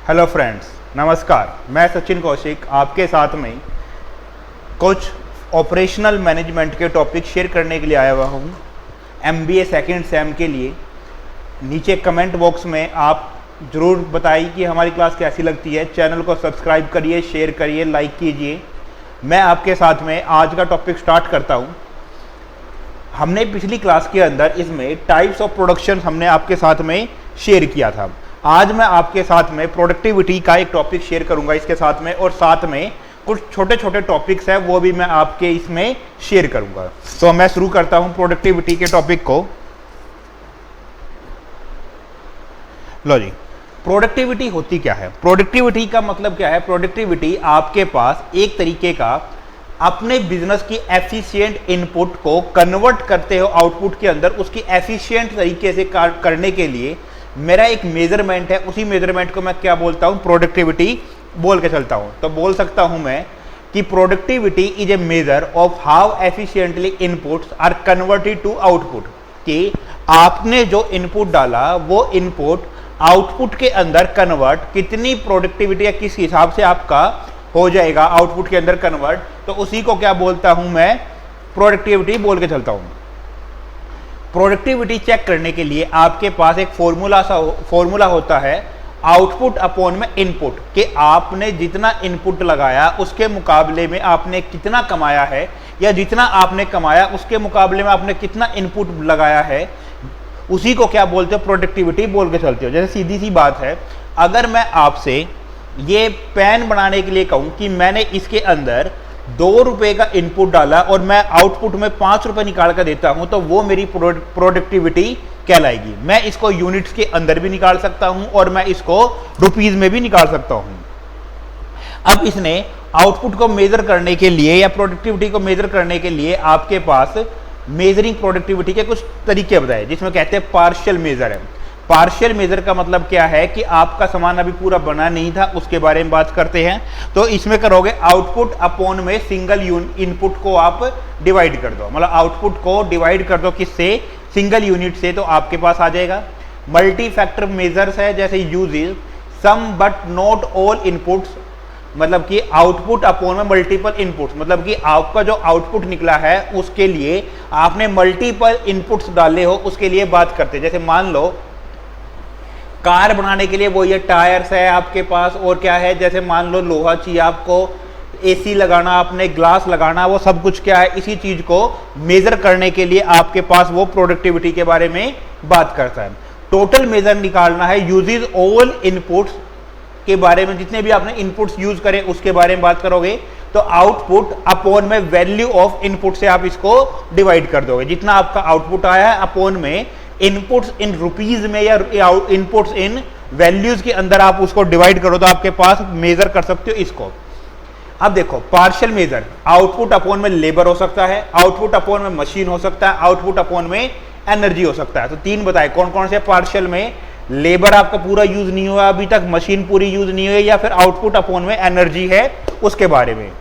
Hello friends, नमस्कार। मैं सचिन कौशिक आपके साथ में कुछ ऑपरेशनल मैनेजमेंट के टॉपिक शेयर करने के लिए आया हुआ हूँ MBA सेकेंड सेम के लिए। नीचे कमेंट बॉक्स में आप ज़रूर बताइए कि हमारी क्लास कैसी लगती है। चैनल को सब्सक्राइब करिए, शेयर करिए, लाइक कीजिए। मैं आपके साथ में आज का टॉपिक स्टार्ट करता हूँ। हमने पिछली क्लास के अंदर इसमें टाइप्स ऑफ प्रोडक्शन हमने आपके साथ में शेयर किया था। आज मैं आपके साथ में प्रोडक्टिविटी का एक टॉपिक शेयर करूंगा इसके साथ में, और साथ में कुछ छोटे छोटे टॉपिक्स हैं वो भी मैं आपके इसमें शेयर करूंगा। तो मैं शुरू करता हूं प्रोडक्टिविटी के टॉपिक को। लो जी, प्रोडक्टिविटी होती क्या है? प्रोडक्टिविटी का मतलब क्या है? प्रोडक्टिविटी आपके पास एक तरीके का अपने बिजनेस की एफिशिएंट इनपुट को कन्वर्ट करते हो आउटपुट के अंदर, उसकी एफिशिएंट तरीके से करने के लिए मेरा एक मेजरमेंट है। उसी मेजरमेंट को मैं क्या बोलता हूं? प्रोडक्टिविटी बोल के चलता हूं। तो बोल सकता हूं मैं कि productivity is a measure of how efficiently inputs are converted to output. कि आपने जो इनपुट डाला वो इनपुट आउटपुट के अंदर कन्वर्ट कितनी प्रोडक्टिविटी या किस हिसाब से आपका हो जाएगा आउटपुट के अंदर कन्वर्ट, तो उसी को क्या बोलता हूं मैं? प्रोडक्टिविटी बोल के चलता हूं। प्रोडक्टिविटी चेक करने के लिए आपके पास एक फॉर्मूला होता है आउटपुट अपॉन में इनपुट, कि आपने जितना इनपुट लगाया उसके मुकाबले में आपने कितना कमाया है, या जितना आपने कमाया उसके मुकाबले में आपने कितना इनपुट लगाया है। उसी को क्या बोलते हो? प्रोडक्टिविटी बोल के चलते हो। जैसे सीधी सी बात है, अगर मैं आपसे ये पेन बनाने के लिए कहूं कि मैंने इसके अंदर 2 रुपए का इनपुट डाला और मैं आउटपुट में 5 रुपए निकाल कर देता हूं, तो वो मेरी प्रोडक्टिविटी कहलाएगी। मैं इसको यूनिट्स के अंदर भी निकाल सकता हूं और मैं इसको रुपीज में भी निकाल सकता हूं। अब इसने आउटपुट को मेजर करने के लिए या प्रोडक्टिविटी को मेजर करने के लिए आपके पास मेजरिंग प्रोडक्टिविटी के कुछ तरीके बताए, जिसमें कहते हैं पार्शियल मेजर है। पार्शियल मेजर का मतलब क्या है कि आपका सामान अभी पूरा बना नहीं था, उसके बारे में बात करते हैं। तो इसमें करोगे आउटपुट अपॉन में सिंगल इनपुट को आप डिवाइड कर दो, मतलब आउटपुट को डिवाइड कर दो किससे? सिंगल यूनिट से, तो आपके पास आ जाएगा। मल्टी फैक्टर मेजर्स है, जैसे uses some but not all inputs, मतलब कि आउटपुट अपॉन में मल्टीपल इनपुट्स, मतलब कि आपका जो आउटपुट निकला है उसके लिए आपने मल्टीपल इनपुट्स डाले हो, उसके लिए बात करते हैं। जैसे मान लो कार बनाने के लिए वो ये टायर्स है आपके पास, और क्या है, जैसे मान लो लोहा चाहिए आपको, AC लगाना, आपने ग्लास लगाना, वो सब कुछ क्या है, इसी चीज को मेजर करने के लिए आपके पास वो प्रोडक्टिविटी के बारे में बात करता है। टोटल मेजर निकालना है, यूजेस ऑल इनपुट्स के बारे में, जितने भी आपने इनपुट्स यूज करें उसके बारे में बात करोगे। तो आउटपुट अपॉन में वैल्यू ऑफ इनपुट से आप इसको डिवाइड कर दोगे। जितना आपका आउटपुट आया है अपॉन में इनपुट्स इन रुपीज में या इनपुट्स इन वैल्यूज के अंदर आप उसको डिवाइड करो, तो आपके पास मेजर कर सकते हो इसको। अब देखो, पार्शियल मेजर आउटपुट अपॉन में लेबर हो सकता है, आउटपुट अपॉन में मशीन हो सकता है, आउटपुट अपॉन में एनर्जी हो सकता है। तो 3 बताए कौन कौन से पार्शियल में? लेबर आपका पूरा यूज नहीं हुआ अभी तक, मशीन पूरी यूज नहीं हुई, या फिर आउटपुट अपॉन में एनर्जी है उसके बारे में।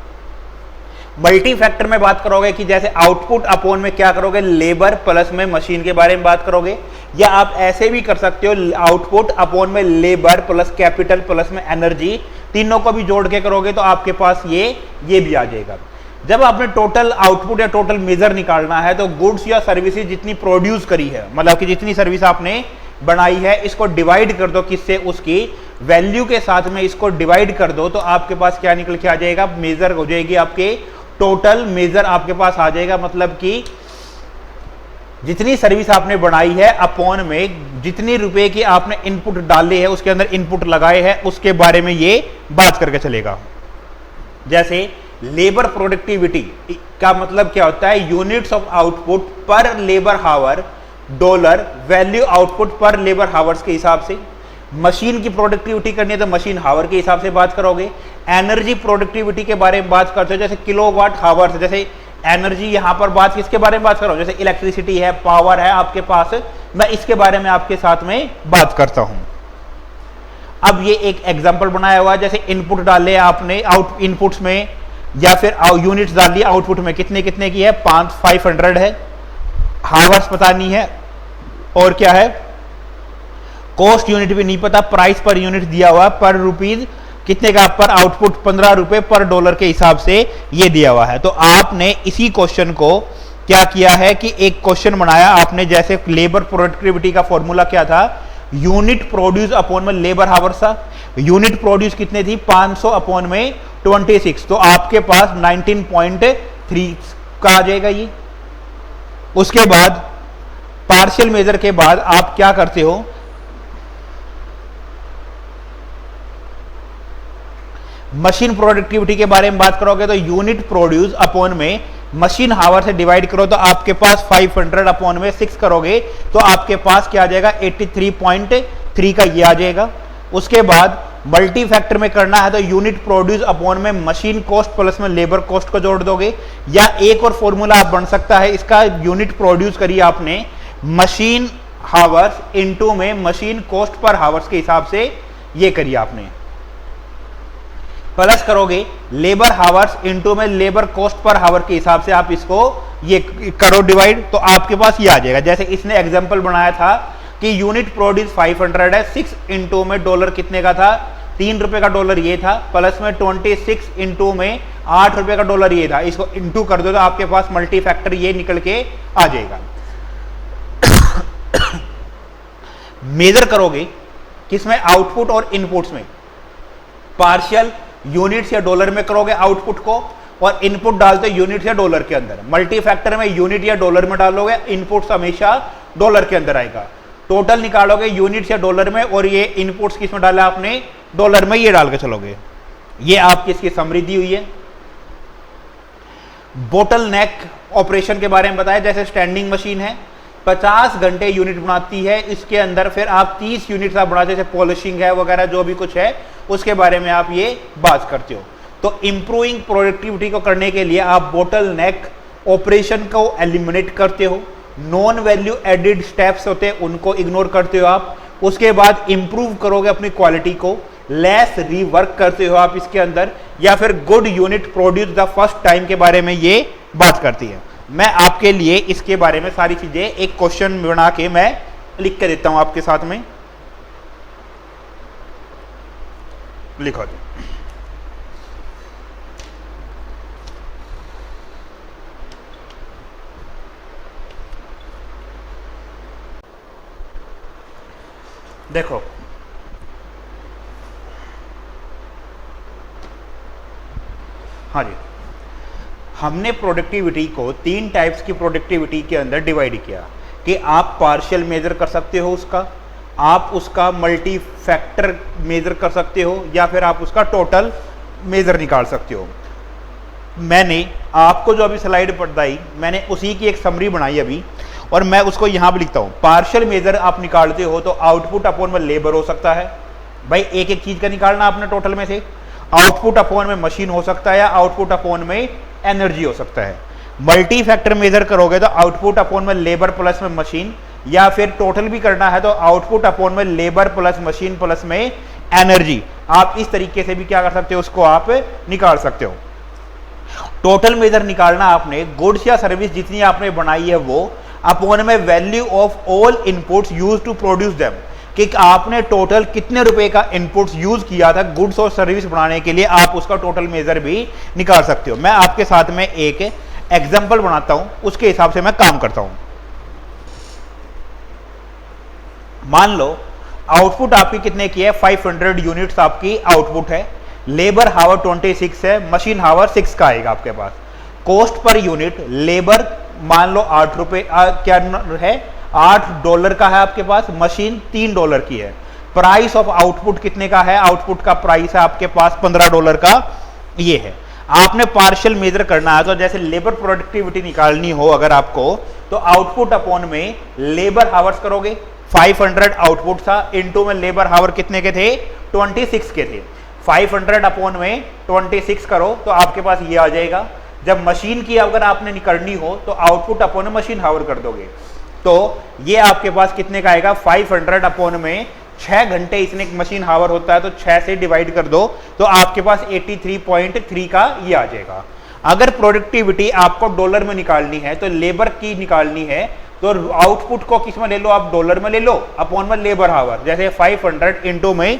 मल्टी फैक्टर में बात करोगे कि जैसे आउटपुट अपॉन में क्या करोगे? लेबर प्लस में मशीन के बारे में बात करोगे, या आप ऐसे भी कर सकते हो आउटपुट अपॉन में लेबर प्लस कैपिटल प्लस में एनर्जी, तीनों को भी जोड़ के करोगे तो आपके पास ये भी आ जाएगा। जब आपने टोटल आउटपुट या टोटल मेजर निकालना है, तो गुड्स या सर्विसेज जितनी प्रोड्यूस करी है, मतलब कि जितनी सर्विस आपने बनाई है, इसको डिवाइड कर दो किससे? उसकी वैल्यू के साथ में इसको डिवाइड कर दो, तो आपके पास क्या निकल के आ जाएगा? मेजर हो जाएगी आपके, टोटल मेजर आपके पास आ जाएगा। मतलब कि जितनी सर्विस आपने बनाई है अपॉन में जितनी रुपए की आपने इनपुट डाले हैं, उसके अंदर इनपुट लगाए हैं, उसके बारे में ये बात करके चलेगा। जैसे लेबर प्रोडक्टिविटी का मतलब क्या होता है? यूनिट्स ऑफ आउटपुट पर लेबर हावर डॉलर, वैल्यू आउटपुट पर लेबर हावर्स के हिसाब से। मशीन की प्रोडक्टिविटी करनी है तो मशीन हावर के हिसाब से बात करोगे। एनर्जी प्रोडक्टिविटी के बारे में बात करते हो, जैसे किलोवाट हावर्स, जैसे एनर्जी यहां पर बात किसके बारे में बात करो? जैसे इलेक्ट्रिसिटी है, पावर है आपके पास, मैं इसके बारे में आपके साथ में बात करता हूं। अब ये एक एग्जांपल बनाया हुआ है, जैसे इनपुट डाले आपने आउट इनपुट्स में, या फिर यूनिट्स डाल दिए आउटपुट में, कितने कितने की है? 500 है। हावर्स पता नहीं है, और क्या है? कॉस्ट यूनिट भी नहीं पता, प्राइस पर यूनिट दिया हुआ पर रुपीज कितने का, पर आउटपुट 15 रुपए पर डॉलर के हिसाब से ये दिया हुआ है। तो आपने इसी क्वेश्चन को क्या किया है कि एक क्वेश्चन बनाया आपने, जैसे लेबर प्रोडक्टिविटी का फॉर्मूला क्या था, यूनिट प्रोड्यूस अपॉन में लेबर हावर्स था। यूनिट प्रोड्यूस कितने थी, 500 अपॉन में 26, तो आपके पास 19.3 का आ जाएगा ये। उसके बाद पार्शियल मेजर के बाद आप क्या करते हो, मशीन प्रोडक्टिविटी के बारे में बात करोगे तो यूनिट प्रोड्यूस अपॉन में मशीन हावर से डिवाइड करो तो आपके पास 500 अपॉन में 6 करोगे तो आपके पास क्या आ जाएगा, 83.3 का ये आ जाएगा। उसके बाद मल्टी फैक्टर में करना है तो यूनिट प्रोड्यूस अपॉन में मशीन कॉस्ट प्लस में लेबर कॉस्ट को जोड़ दोगे, या एक और फॉर्मूला आप बन सकता है इसका, यूनिट प्रोड्यूस करिए आपने मशीन हावर्स इनटू में मशीन कॉस्ट पर हावर्स के हिसाब से ये करिए आपने, प्लस करोगे लेबर हावर्स इनटू में लेबर कॉस्ट पर हावर के हिसाब से आप इसको ये करो डिवाइड, तो आपके पास ये आ जाएगा। जैसे इसने एग्जांपल बनाया था कि यूनिट प्रोड्यूस 500 है, 6 इंटू में डॉलर कितने का था, 3 रुपए का डॉलर ये था, प्लस में 26 इंटू में 8 रुपए का डॉलर ये था, इसको इंटू कर दो तो आपके पास मल्टी फैक्टर ये निकल के आ जाएगा। मेजर करोगे किसमें, आउटपुट और इनपुट्स में, पार्शियल यूनिट्स या डॉलर में करोगे आउटपुट को, और इनपुट डालते यूनिट या डॉलर के अंदर। मल्टी फैक्टर में यूनिट या डॉलर में डालोगे, इनपुट्स हमेशा डॉलर के अंदर आएगा। टोटल निकालोगे यूनिट्स या डॉलर में, और ये इनपुट्स किसमें डाला आपने, डॉलर में, ये डाल के चलोगे। ये आपकी इसकी समरी दी हुई है। बोटल नेक ऑपरेशन के बारे में बताया, जैसे स्टैंडिंग मशीन है 50 घंटे यूनिट बनाती है, इसके अंदर फिर आप 30 यूनिट्स आप बनाते, जैसे पॉलिशिंग है वगैरह जो भी कुछ है उसके बारे में आप ये बात करते हो। तो इंप्रूविंग प्रोडक्टिविटी को करने के लिए आप बोटल नेक ऑपरेशन को एलिमिनेट करते हो, नॉन वैल्यू एडिड स्टेप्स होते हैं उनको इग्नोर करते हो आप। उसके बाद इंप्रूव करोगे अपनी क्वालिटी को, लेस रीवर्क करते हो आप इसके अंदर, या फिर good unit produce the first time के बारे में ये बात करती है। मैं आपके लिए इसके बारे में सारी चीजें एक क्वेश्चन बना के मैं लिख के देता हूं आपके साथ में, लिखो दो। देखो हाँ जी, हमने प्रोडक्टिविटी को 3 टाइप्स की प्रोडक्टिविटी के अंदर डिवाइड किया कि आप पार्शियल मेजर कर सकते हो उसका, आप उसका मल्टी फैक्टर मेजर कर सकते हो, या फिर आप उसका टोटल मेजर निकाल सकते हो। मैंने आपको जो अभी स्लाइड बताई मैंने उसी की एक समरी बनाई अभी, और मैं उसको यहाँ भी लिखता हूँ। पार्शियल मेजर आप निकालते हो तो आउटपुट अपॉन में लेबर हो सकता है, भाई एक एक चीज का निकालना आपने टोटल में से। आउटपुट अपॉन में मशीन हो सकता है, या आउटपुट अपॉन में एनर्जी हो सकता है। मल्टी फैक्टर मेजर करोगे तो आउटपुट अपॉन में लेबर प्लस में मशीन, या फिर टोटल भी करना है तो आउटपुट अपॉन में लेबर प्लस मशीन प्लस में एनर्जी। आप इस तरीके से भी क्या कर सकते हो, उसको आप निकाल सकते हो। टोटल मेजर निकालना आपने गुड्स या सर्विस जितनी आपने बनाई है वो अपॉन में value of all inputs use to produce them, कि आपने टोटल कितने रुपए का इनपुट्स यूज किया था गुड्स और सर्विस बनाने के लिए, आप उसका टोटल मेजर भी निकाल सकते हो। मैं आपके साथ में एक एग्जांपल बनाता हूं, उसके हिसाब से मैं काम करता हूं। मान लो आउटपुट आपकी कितने की है, 500 यूनिट्स आपकी आउटपुट है, लेबर हावर 26 है, मशीन हावर 6 का आएगा आपके पास। कॉस्ट पर यूनिट लेबर मान लो 8 रुपए क्या है, $8 का है आपके पास, मशीन $3 की है। प्राइस ऑफ आउटपुट कितने का है, आउटपुट का प्राइस है आपके पास $15 का ये है। आपने पार्शियल मेजर करना है तो जैसे लेबर प्रोडक्टिविटी निकालनी हो अगर आपको, तो आउटपुट अपॉन में लेबर हावर्स करोगे, 500 आउटपुट था, इनटू में लेबर हावर कितने के थे, 26 के थे। 500 अपॉन में 26 करो तो आपके पास ये आ जाएगा। जब मशीन की अगर आपने निकालनी हो तो आउटपुट अपॉन मशीन हावर कर दोगे, तो ये आपके पास कितने का आएगा, 500 अपॉन में 6 घंटे इसने एक मशीन हावर होता है तो 6 से डिवाइड कर दो तो आपके पास 83.3 का ये आ जाएगा। अगर प्रोडक्टिविटी आपको डॉलर में निकालनी है तो लेबर की निकालनी है तो आउटपुट को किस में ले लो आप, डॉलर में ले लो, अपॉन में लेबर हावर। जैसे 500 इंटू में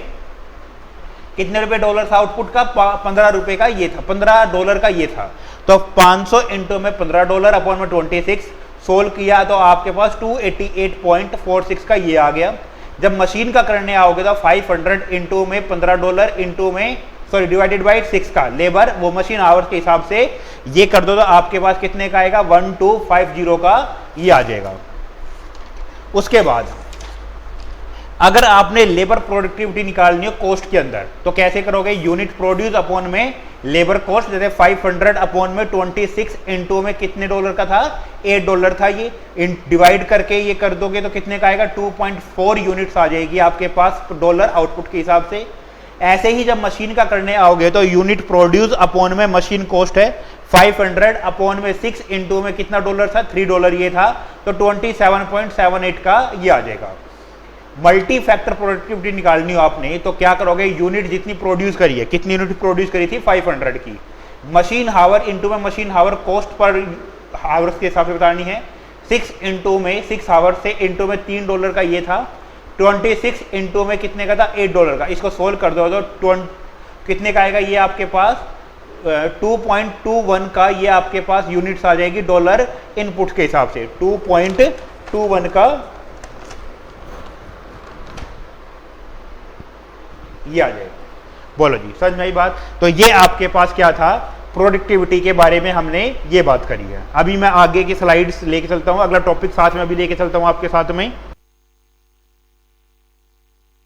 कितने रुपए डॉलर था आउटपुट का, 15 रुपए का ये था, $15 का ये था। तो 500 इंटू में $15 अपॉन में 26 सोल्व किया तो आपके पास 288.46 का ये आ गया। जब मशीन का करने आओगे तो 500 इंटू में $15 इंटू में डिवाइडेड बाई 6 का लेबर, वो मशीन आवर्स के हिसाब से ये कर दो तो आपके पास कितने का आएगा, 1250 का ये आ जाएगा। उसके बाद अगर आपने लेबर प्रोडक्टिविटी निकालनी हो कॉस्ट के अंदर तो कैसे करोगे, यूनिट प्रोड्यूस अपॉन में लेबर कॉस्ट। जैसे 500 अपॉन में 26 इंटू में कितने डॉलर का था, $8 था, ये डिवाइड करके ये कर दोगे तो कितने का आएगा, 2.4 यूनिट्स आ जाएगी आपके पास डॉलर आउटपुट के हिसाब से। ऐसे ही जब मशीन का करने आओगे तो यूनिट प्रोड्यूस अपॉन में मशीन कॉस्ट है 500 अपॉन में 6 इंटू में कितना डॉलर था, $3 ये था, तो 27.78 का ये आ जाएगा। मल्टी फैक्टर प्रोडक्टिविटी निकालनी हो आपने तो क्या करोगे, यूनिट जितनी प्रोड्यूस करी है, कितनी यूनिट प्रोड्यूस करी थी 500 की, मशीन हावर इंटू में मशीन हावर कॉस्ट पर हावर्स के हिसाब से बतानी है। 6 इंटू में 6 हावर से इंटू में $3 का ये था, 26 इंटू में कितने का था, $8 का। इसको सोल्व कर दो तो कितने का आएगा, ये आपके पास 2.21 का ये आपके पास यूनिट्स आ जाएगी डॉलर इनपुट के हिसाब से, 2.21 का ये आ जाएगा। बोलो जी, समझ में आई बात। तो ये आपके पास क्या था, प्रोडक्टिविटी के बारे में हमने ये बात करी है। अभी मैं आगे की स्लाइड्स लेके चलता हूँ, अगला टॉपिक साथ में अभी लेके चलता हूँ आपके साथ में।